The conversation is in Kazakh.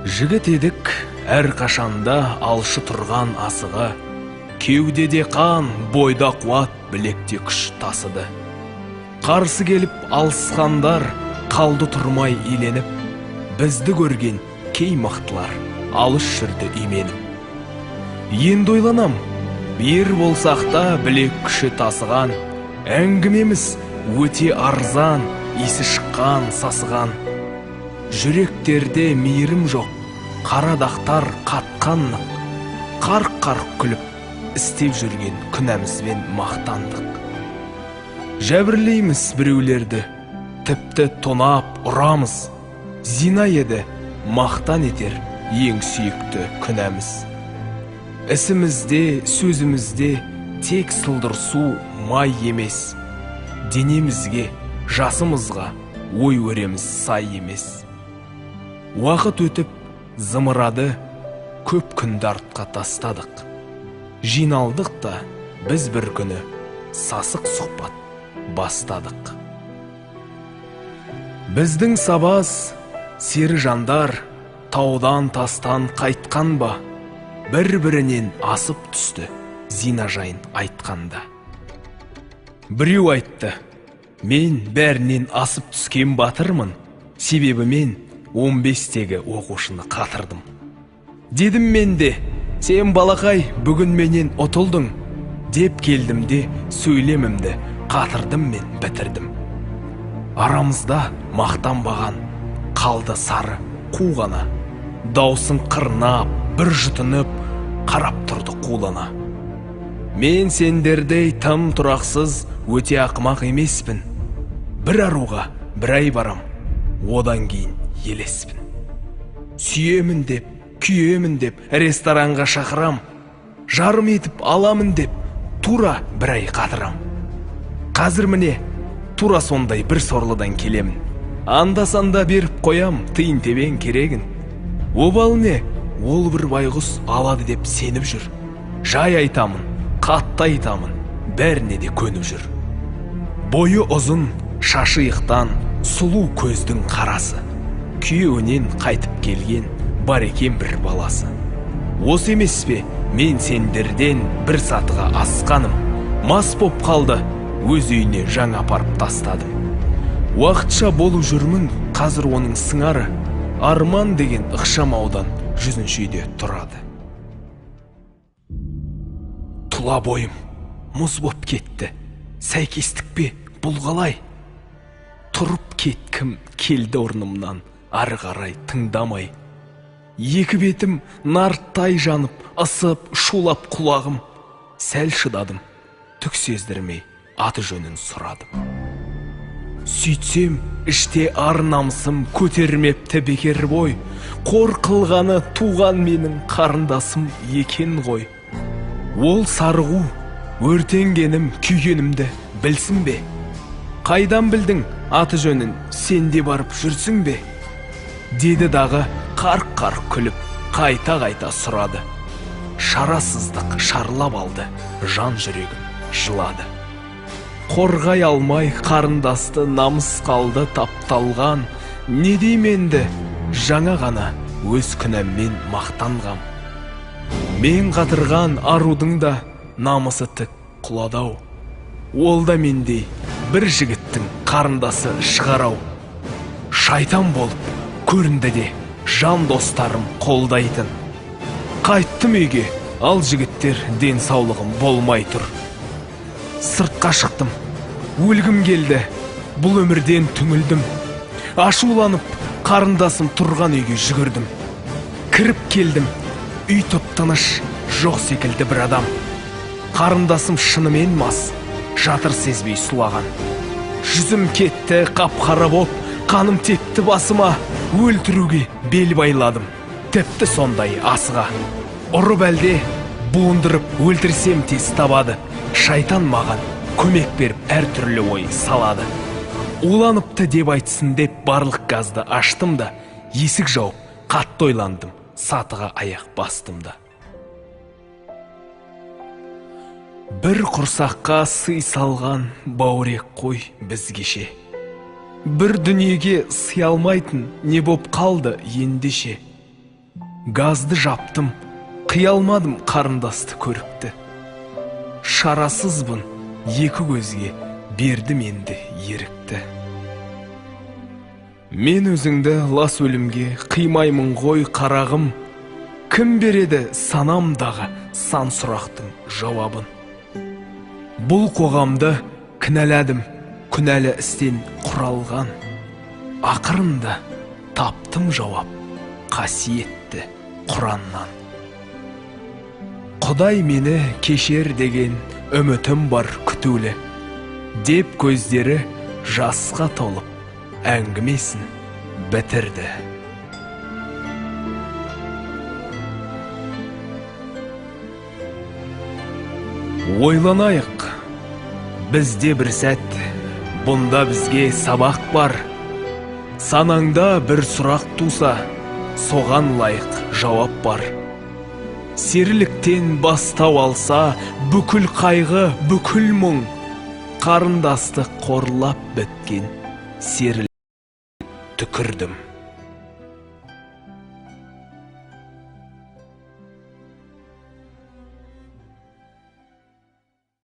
Жігіт едік әр қашанда алшы тұрған асығы, кеудеде қан, бойда қуат, білекте күш тасыды. Қарсы келіп алысқандар қалды тұрмай иленіп, бізді көрген кей мықтылар алыс жүрді именіп. Енді ойланам, бір болсақ та білек күші тасыған, әңгімеміз өте арзан, исі шыққан, сасыған. Жүректерде мейірім жоқ, қарадақтар қатқаннық, қарқ-қарқ күліп, істеп жүрген күнәмізбен мақтандық. Жәбірлейміз біреулерді, тіпті тонап ұрамыз, зина еді мақтан етер ең сүйікті күнәміз. Ісімізде, сөзімізде тек сылдырсу май емес, денемізге, жасымызға ой өреміз сай емес. Уақыт өтіп зымырады, көп күнді артқа тастадық. Жиналдық та біз бір күні сасық сұхбат бастадық. Біздің сабаз, сері жандар таудан тастан қайтқан ба, бір-бірінен асып түсті зина жайын айтқанда. Біреу айтты, мен бәрінен асып түскен батырмын, себебі мен 15-тегі оқушыны қатырдым. Дедім мен де, сен балақай бүгін менен ұтылдың, деп келдім де сөйлемімді қатырдым мен бітірдім. Арамызда мақтанбаған қалды сары қу ғана, даусын қырнап, бір жұтынып, қарап тұрды қулана. Мен сендердей тым тұрақсыз өте ақымақ емеспін. Бір аруға бір ай барам, одан кейін елеспін. Сүйемін деп, күйемін деп ресторанға шақырам, жарым етіп аламын деп тура бір ай қатырам. Қазір міне тура сондай бір сорлыдан келемін. Анда-санда беріп қоям тиын тебен керегін. Обал не, ол бір байғұс алады деп сеніп жүр. Жай айтамын, қатты айтамын, бәріне де көніп жүр. Бойы ұзын, шашы иықтан, сұлу көздің қарасы. Күйеуінен қайтып келген бар екен бір баласы. Осы емес пе мен сендерден бір сатыға асқаным, мас боп қалды, өз үйіне жаңа апарып тастадым. Уақытша болып жүрмін, қазір оның сыңары, арман деген ықшам аудан 100-ші үйде тұрады. Тұла бойым мұз боп кетті, сәйкестік пе бұл қалай? Тұрып кеткім келді орнымнан, ары қарай тыңдамай. Екі бетім нарттай жанып, ысып, шулап құлағым. Сәл шыдадым, түк сездірмей аты жөнін сұрадым. Сөйтсем, іште ар намысым көтермепті бекер бой. Қор қылғаны туған менің қарындасым екен ғой. Ол сарғу, өртенгенім, күйгенімді білсін бе? Қайдан білдің аты жөнін, сенде барып жүрсің бе? Деді дағы қарқ-қарқ күліп, қайта-қайта сұрады. Шарасыздық шарлап алды, жан жүрегім жылады. Қорғай алмай қарындасты намыс қалды тапталған, не дейменді жаңа ғана өз күнәммен мақтанғам. Мен қатырған арудың да намысы тік құладау. Ол да мендей бір жігіттің қарындасы шығарау. Шайтан болып көрінді де жан достарым қолдайтын. Қайттым үйге, ал жігіттер денсаулығым болмай тұр. Сыртқа шықтым, өлгім келді, бұл өмірден түңілдім. Ашуланып, қарындасым тұрған үйге жүгірдім. Кіріп келдім, үй тып-тыныш, жоқ секілді бір адам. Қарындасым шынымен мас, жатыр сезбей сұлаған. Жүзім кетті, қап-қара боп, қаным текті басыма, өлтіруге бел байладым, тіпті сондай асыға. Ұрып әлде, буындырып өлтірсем тез табады. Шайтан маған көмек беріп әр түрлі ой салады. Уланыпты деп айтсын деп барлық газды аштым да, есік жауып қатты ойландым, сатыға аяқ бастым да. Бір құрсаққа сый салған баурек қой бізгеше. Бір дүниеге сый алмайтын не боп қалды ендеше. Газды жаптым, қия алмадым қарындасты көріпті. Шарасызбын, екі көзге бердім енді ерікті. Мен өзіңді лас өлімге қимаймын ғой қарағым, кім береді санамдағы сан сұрақтың жауабын. Бұл қоғамды кінәладым, күнәлі істен құралған. Ақырында таптым жауап қасиетті Құраннан. Құдай мені кешер деген үмітім бар күтулі, деп көздері жасқа толып әңгімесін бітірді. Ойланайық, бізде бір сәт, бұнда бізге сабақ бар. Санаңда бір сұрақ туса, соған лайық жауап бар. Серіліктен бастау алса, бүкіл қайғы, бүкіл мұң, қарындасты қорлап біткен серілік түкірдім.